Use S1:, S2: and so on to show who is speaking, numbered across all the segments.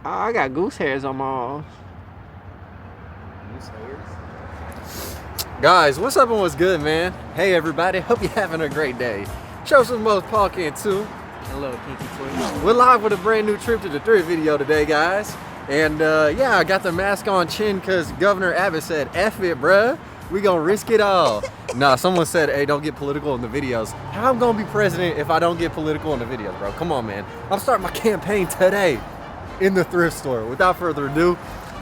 S1: Oh, I got goose hairs on my arms.
S2: Goose hairs?
S1: Guys, what's up and what's good, man? Hey, everybody. Hope you're having a great day. Show some most Paul Cantu.
S2: Hello, Kinky Twins.
S1: We're live with a brand new Trip to the Thrift video today, guys. And yeah, I got the mask on chin because Governor Abbott said, F it, bruh. We gonna risk it all. Nah, someone said, hey, don't get political in the videos. How I'm gonna be president if I don't get political in the videos, bro? Come on, man. I'm starting my campaign today in the thrift store. Without further ado,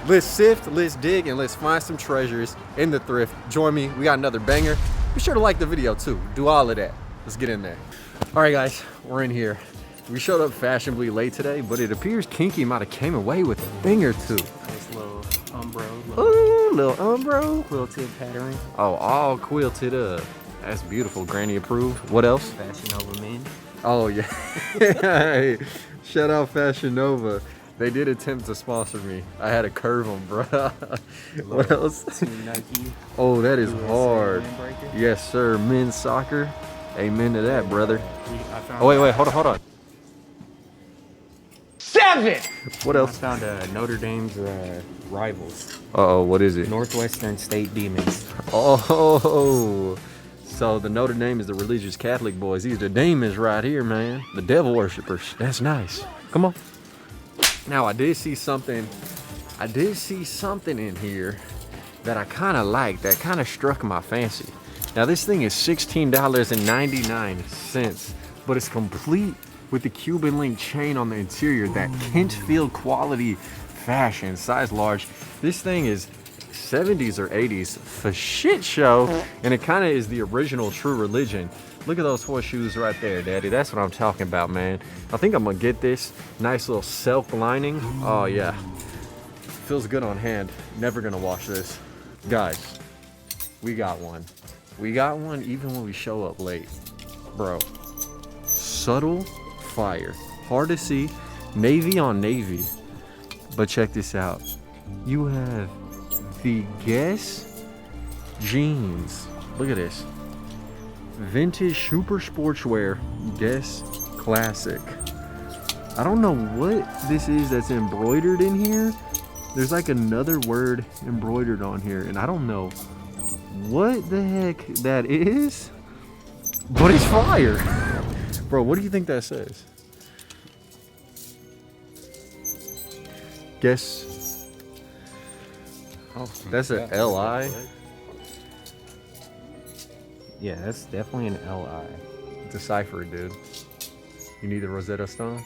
S1: let's sift, let's dig, and let's find some treasures in the thrift. Join me, we got another banger. Be sure to like the video too. Do all of that. Let's get in there. All right, guys, we're in here. We showed up fashionably late today, but it appears Kinky might have came away with a thing or two.
S2: Nice little umbro.
S1: Ooh, little umbro.
S2: Quilted pattern.
S1: Oh, all quilted up. That's beautiful, granny approved. What else?
S2: Fashion over men.
S1: Oh, yeah. Hey, shout out Fashion Nova. They did attempt to sponsor me. I had to curve them, bro. What else?
S2: Team Nike.
S1: Oh, that is
S2: USA
S1: hard.
S2: windbreaker.
S1: Yes, sir. Men's soccer. Amen to that, brother.
S2: I found
S1: Oh, wait, hold on.
S3: 7!
S1: What
S2: I
S1: else?
S2: found Notre Dame's rivals.
S1: Uh-oh, what is it?
S2: Northwestern State Demons.
S1: Oh, so the Notre Dame is the religious Catholic boys. These are the demons right here, man. The devil worshippers. That's nice. Come on. Now, I did see something in here that I kind of liked, that kind of struck my fancy. Now, this thing is $16.99, but it's complete with the Cuban link chain on the interior, that Kentfield quality fashion, size large. This thing is 70s or 80s for shit show, and it kind of is the original True Religion. Look at those horseshoes right there, daddy. That's what I'm talking about, man. I think I'm gonna get this nice little silk lining. Oh yeah, feels good on hand. Never gonna wash this. Guys, we got one. We got one even when we show up late, bro. Subtle fire, hard to see, navy on navy, but check this out. You have the Guess jeans. Look at this, vintage super sportswear Guess classic. I don't know what this is that's embroidered in here. There's like another word embroidered on here, and I don't know what the heck that is, but it's fire. Bro, what do you think that says? Guess. Oh, that's an LI.
S2: Yeah, that's definitely an LI.
S1: Decipher it, dude. You need the Rosetta Stone?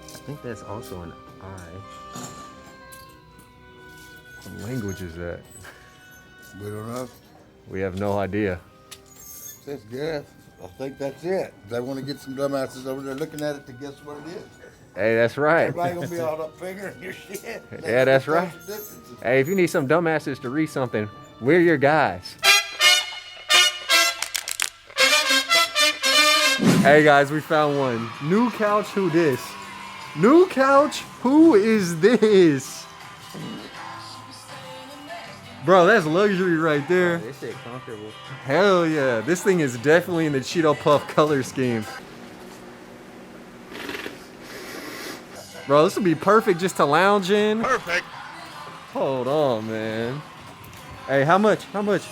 S2: I think that's also an I.
S1: What language is that?
S4: We don't know.
S1: We have no idea.
S4: That's good. I think that's it. They want to get some dumbasses over there looking at it to guess what it is.
S1: Hey, that's right.
S4: Everybody gonna be all up fingering your shit.
S1: Yeah, that's right. Hey, if you need some dumbasses to read something, we're your guys. Hey guys, we found one. New couch, who this? New couch, who is this? Bro, that's luxury right there.
S2: This shit comfortable.
S1: Hell yeah. This thing is definitely in the Cheeto Puff color scheme. Bro, this would be perfect just to lounge in.
S4: Perfect.
S1: Hold on, man. Hey, how much? How much?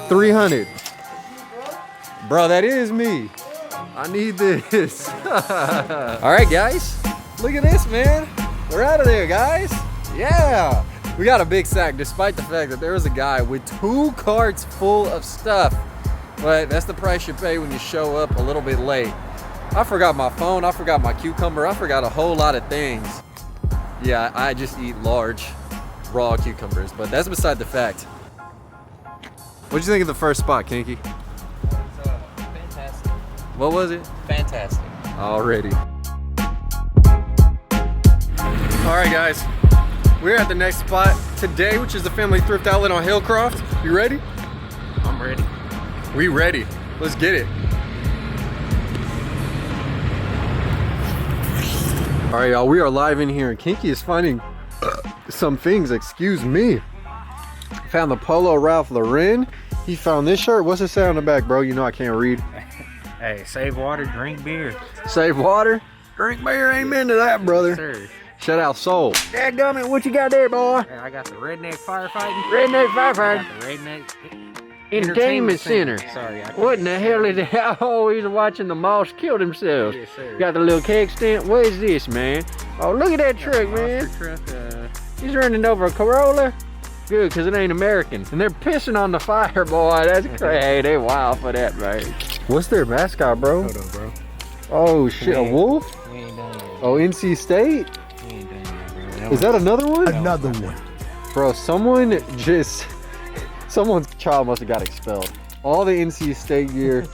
S1: 300. Bro, that is me. I need this. All right, guys. Look at this, man. We're out of there, guys. Yeah. We got a big sack, despite the fact that there was a guy with 2 carts full of stuff. But that's the price you pay when you show up a little bit late. I forgot my phone, I forgot my cucumber, I forgot a whole lot of things. Yeah, I just eat large, raw cucumbers, but that's beside the fact. What'd you think of the first spot, Kinky?
S2: It was fantastic.
S1: What was it?
S2: Fantastic.
S1: Already. All right, guys. We're at the next spot today, which is the Family Thrift Outlet on Hillcroft. You ready?
S2: I'm ready.
S1: We ready. Let's get it. All right, y'all, we are live in here, and Kinky is finding some things, excuse me. Found the Polo Ralph Lauren. He found this shirt. What's it say on the back, bro? You know I can't read.
S2: Hey, save water, drink beer.
S1: Save water, drink beer. Amen to that, brother.
S2: Sir.
S1: Shout out Soul. Dadgummit, what you got there, boy?
S2: Hey, I got the redneck firefighting.
S1: Redneck
S2: I
S1: firefighter.
S2: got the redneck
S1: Entertainment Center.
S2: Sorry.
S1: What in the hell is that? Oh, he's watching the mouse kill themselves.
S2: Yes, sir.
S1: Got the little keg stand. What is this, man? Oh, look at that truck, man.
S2: Monster truck,
S1: He's running over a Corolla. Good, because it ain't American. And they're pissing on the fire, boy. That's crazy. They wild for that, man. What's their mascot, bro?
S2: Hold on, bro.
S1: Oh, shit. A wolf?
S2: We ain't done yet.
S1: Oh, NC State?
S2: We ain't done yet, bro.
S1: Is that another one?
S3: Another one.
S1: Bro, someone's child must have got expelled. All the NC State gear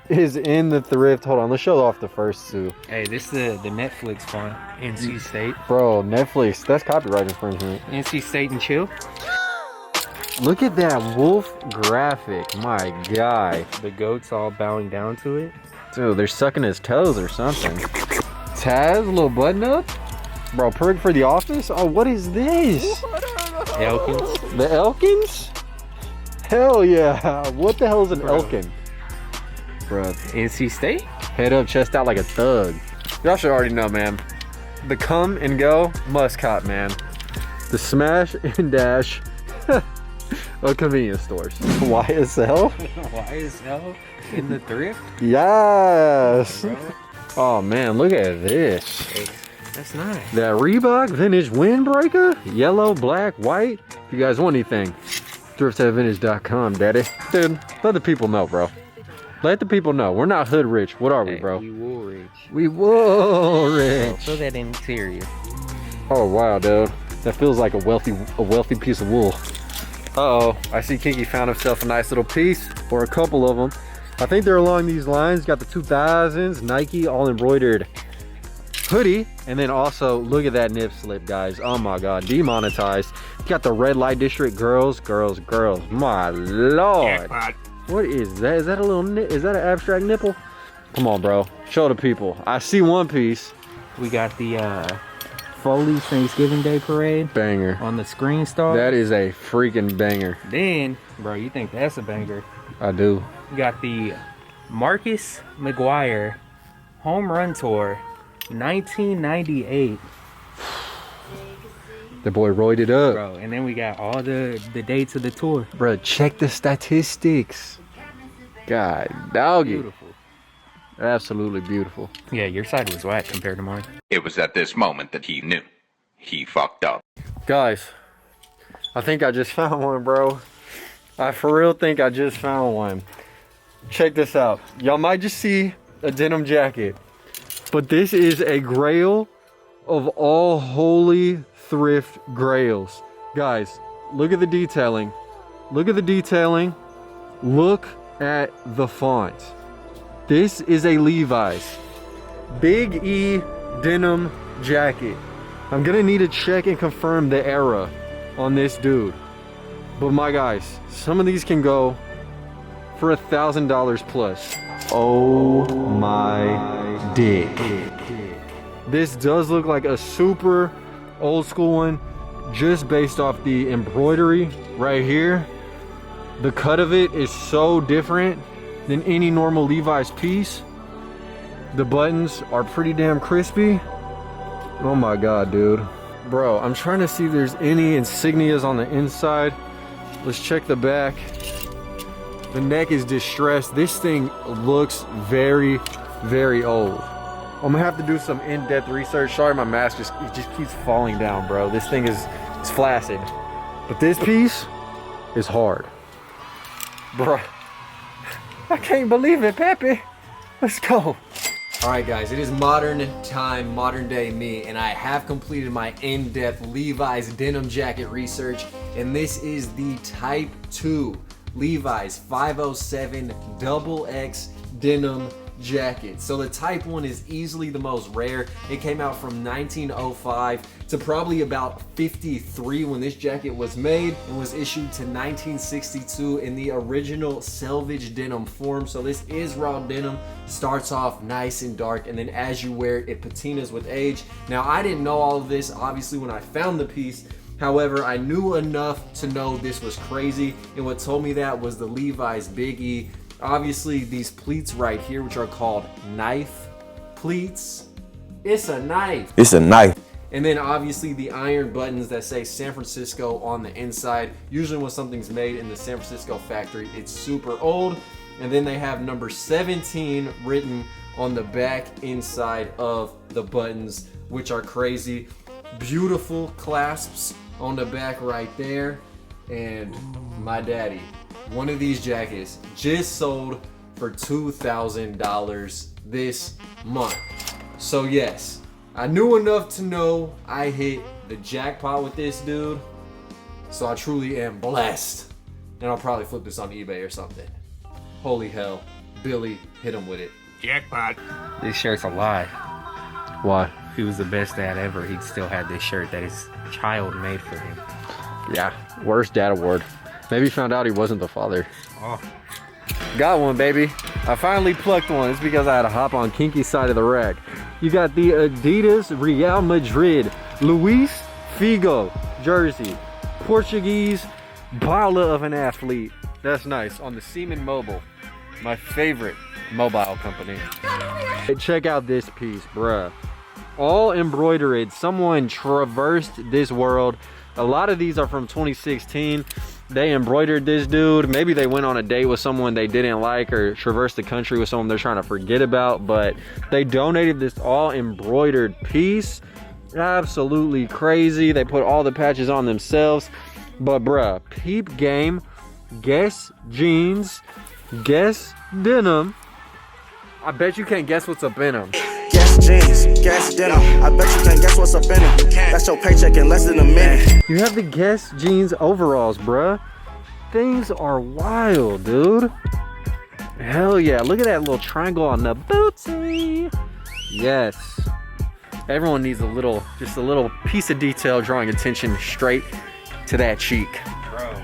S1: is in the thrift. Hold on, let's show off the first two.
S2: Hey, this is the Netflix font. NC State.
S1: Bro, Netflix, that's copyright infringement.
S2: NC State and chill.
S1: Look at that wolf graphic, my guy.
S2: The goats all bowing down to it.
S1: Dude, they're sucking his toes or something. Taz, a little button up. Bro, Prig for the office? Oh, what is this?
S2: Elkins.
S1: The Elkins? Hell yeah. What the hell is an Elkin? Bro,
S2: NC State?
S1: head up, chest out like a thug. Y'all should already know, man. The come and go must cop, man. The smash and dash of convenience stores. YSL?
S2: YSL in the thrift?
S1: Yes.
S2: Bro.
S1: Oh man, look at this.
S2: Hey, that's nice.
S1: That Reebok vintage windbreaker, yellow, black, white. If you guys want anything, thrift@vintage.com, daddy. Dude, let the people know, bro. Let the people know. We're not hood rich. What are we,
S2: Hey,
S1: bro?
S2: we wool rich.
S1: We wool rich.
S2: Feel that interior.
S1: Oh wow, dude. That feels like a wealthy piece of wool. Uh-oh, I see Kinky found himself a nice little piece, or a couple of them. I think they're along these lines. Got the 2000s Nike all embroidered hoodie, and then also look at that nip slip, guys. Oh my god, demonetized. Got the red light district girls. My lord. What is that? Is that a little is that an abstract nipple? Come on, bro. Show the people. I see one piece.
S2: We got the Foley's Thanksgiving Day Parade
S1: Banger.
S2: on the screen star.
S1: That is a freaking banger.
S2: Then, bro, you think that's a banger?
S1: I do.
S2: We got the Marcus McGuire Home Run Tour 1998.
S1: The boy roided it up.
S2: Bro, and then we got all the dates of the tour.
S1: Bro, check the statistics. God, doggy.
S2: Beautiful.
S1: Absolutely beautiful.
S2: Yeah, your side was whack compared to mine.
S5: It was at this moment that he knew. He fucked up.
S1: Guys, I think I just found one, bro. I for real think I just found one. Check this out. Y'all might just see a denim jacket, but this is a grail of all holy thrift grails. Guys, look at the detailing. Look at the detailing. Look at the font. This is a Levi's Big E denim jacket. I'm gonna need to check and confirm the era on this dude. But my guys, some of these can go for $1,000 plus. Oh my dick. This does look like a super old school one, just based off the embroidery right here. The cut of it is so different than any normal Levi's piece. The buttons are pretty damn crispy. Oh my god, dude. Bro, I'm trying to see if there's any insignias on the inside. Let's check the back. The neck is distressed. This thing looks very, very old. I'm gonna have to do some in-depth research. Sorry, my mask just keeps falling down, bro. This thing is flaccid. But this piece is hard. Bro, I can't believe it, Pepe. Let's go. All right, guys, it is modern time, modern day me, and I have completed my in-depth Levi's denim jacket research, and this is the Type 2 Levi's 507 XX denim jacket. So the Type 1 is easily the most rare. It came out from 1905 to probably about 53 when this jacket was made, and was issued to 1962 in the original selvage denim form. So this is raw denim. Starts off nice and dark, and then as you wear it, it patinas with age. Now, I didn't know all of this obviously when I found the piece. However, I knew enough to know this was crazy, and what told me that was the Levi's Big E Obviously, these pleats right here, which are called knife pleats. It's a knife.
S3: It's a knife.
S1: And then obviously the iron buttons that say San Francisco on the inside. Usually when something's made in the San Francisco factory, it's super old. And then they have number 17 written on the back inside of the buttons, which are crazy. Beautiful clasps on the back right there. And my daddy, one of these jackets just sold for $2,000 this month. So yes, I knew enough to know I hit the jackpot with this dude. So I truly am blessed. And I'll probably flip this on eBay or something. Holy hell, Billy hit him with it.
S5: Jackpot.
S2: This shirt's a lie.
S1: Why?
S2: If he was the best dad ever, he'd still have this shirt that his child made for him.
S1: Yeah, worst dad award. Maybe found out he wasn't the father.
S2: Oh.
S1: Got one, baby. I finally plucked one. It's because I had to hop on Kinky's side of the rack. You got the Adidas Real Madrid Luis Figo jersey. Portuguese baller of an athlete. That's nice. On the Seaman Mobile. My favorite mobile company. Hey, check out this piece, bruh. All embroidered. Someone traversed this world. A lot of these are from 2016. They embroidered this dude. Maybe they went on a date with someone they didn't like or traversed the country with someone they're trying to forget about, but they donated this all embroidered piece. Absolutely crazy. They put all the patches on themselves. But bruh, peep game, guess jeans, guess denim. I bet you can't guess what's up in them.
S6: Guess jeans, guess denim. I bet you can't guess what's up in it. That's your paycheck in less than a minute.
S1: You have the Guess jeans overalls, bruh. Things are wild, dude. Hell yeah, look at that little triangle on the bootsy. Yes. Everyone needs just a little piece of detail drawing attention straight to that cheek.
S2: Bro.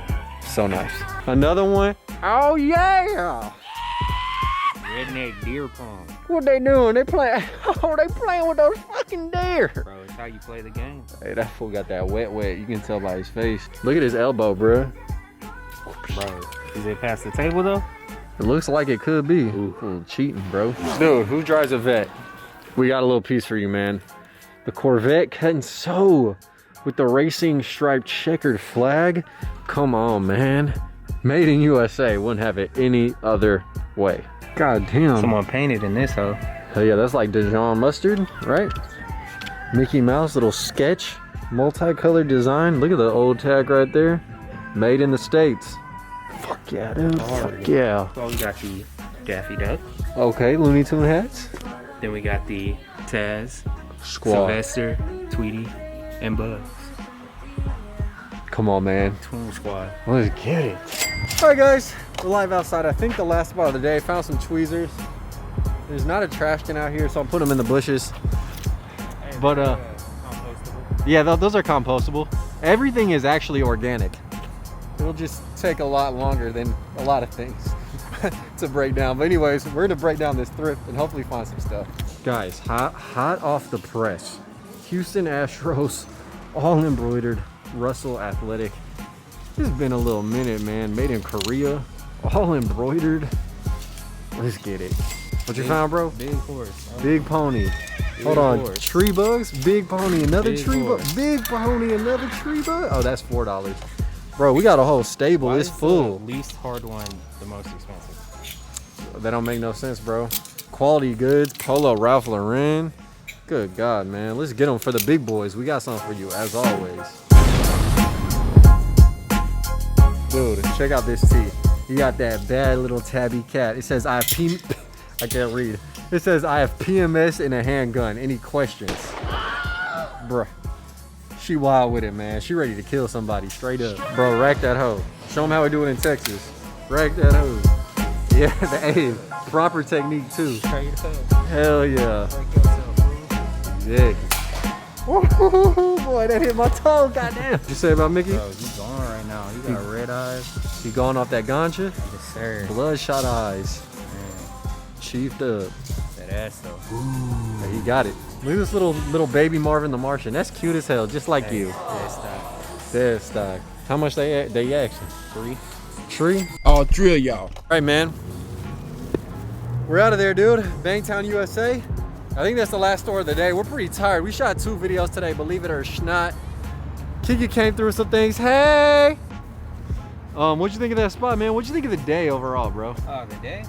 S1: So nice. Another one. Oh yeah.
S2: Redneck deer pong.
S1: What they doing? They playing. Oh, they playing with those fucking deer.
S2: Bro, it's how you play the game.
S1: Hey, that fool got that wet. You can tell by his face. Look at his elbow, bruh.
S2: Bro, is it past the table though?
S1: It looks like it could be. Ooh, cheating, bro. Dude, who drives a vet? We got a little piece for you, man. The Corvette cut and sew with the racing striped checkered flag. Come on, man. Made in USA. Wouldn't have it any other way. God damn.
S2: Someone painted in this hoe.
S1: Hell yeah, that's like Dijon mustard, right? Mickey Mouse, little sketch, multicolored design. Look at the old tag right there. Made in the States. Fuck yeah, dude. Fuck yeah.
S2: Well, we got the Daffy Duck.
S1: Okay, Looney Tune hats.
S2: Then we got the Taz,
S1: Squad.
S2: Sylvester, Tweety, and Buzz.
S1: Come on, man.
S2: Toon Squad.
S1: Let's get it. All right, guys. We're live outside. I think the last spot of the day. Found some tweezers. There's not a trash can out here, so I'll put them in the bushes. But yeah, those are compostable. Everything is actually organic. It'll just take a lot longer than a lot of things to break down. But anyways, we're gonna break down this thrift and hopefully find some stuff. Guys, hot off the press. Houston Astros, all embroidered, Russell Athletic. It's been a little minute, man. Made in Korea, all embroidered. Let's get it. What you found, bro?
S2: Big horse.
S1: Big pony. Hold on.
S2: horse.
S1: Tree bugs, big pony, another
S2: Big
S1: tree bug,
S2: horse.
S1: big pony, another tree bug. Oh, that's $4. Bro, we got a whole stable.
S2: Why
S1: It's
S2: is
S1: full.
S2: the least hard one the most expensive?
S1: That don't make no sense, bro. Quality goods, Polo Ralph Lauren. Good God, man. Let's get them for the big boys. We got something for you, as always. Dude, check out this tee. You got that bad little tabby cat. It says, I can't read. It says, I have PMS and a handgun. Any questions? Bruh. She wild with it, man. She ready to kill somebody straight up. Bro, rack that hoe. Show them how we do it in Texas. Rack that hoe. Yeah, the proper technique too.
S2: Straight up.
S1: Hell yeah.
S2: Break yourself, fool.
S1: Yeah. Woo, boy, that hit my toe, goddamn. What you say about Mickey?
S2: Bro, he's gone right now. He got red eyes.
S1: He going off that ganja?
S2: Yes, sir.
S1: Bloodshot eyes.
S2: Man,
S1: Chiefed up.
S2: that ass though.
S1: Yeah, he got it. Look at this little baby Marvin the Martian. That's cute as hell, just like you.
S2: Dead stock.
S1: Dead stock. How much they asking?
S2: 3.
S1: Tree?
S3: All 3 of y'all.
S1: All right, man. We're out of there, dude. Bangtown, USA. I think that's the last store of the day. We're pretty tired. We shot 2 videos today, believe it or not. Kiki came through some things. Hey! What'd you think of that spot, man? What'd you think of the day overall, bro?
S2: Oh, the day?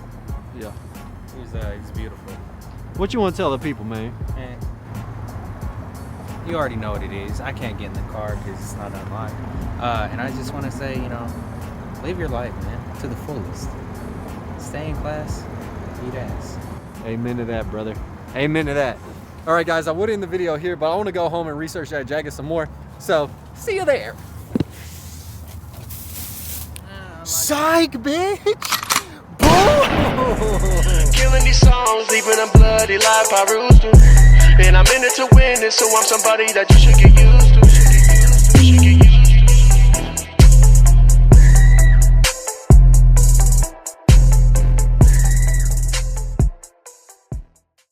S1: Yeah.
S2: It was beautiful.
S1: What you want to tell the people, man?
S2: Man, you already know what it is. I can't get in the car because it's not unlocked. And I just want to say, you know, live your life, man, to the fullest. Stay in class, eat ass.
S1: Amen to that, brother. Amen to that. All right, guys, I would end the video here, but I want to go home and research that jacket some more. So, see you there. Psych, bitch! Boom!
S6: Killing these songs, leaving them bloody life I roost to. And I'm in it to win it, so I'm somebody that you should get used to.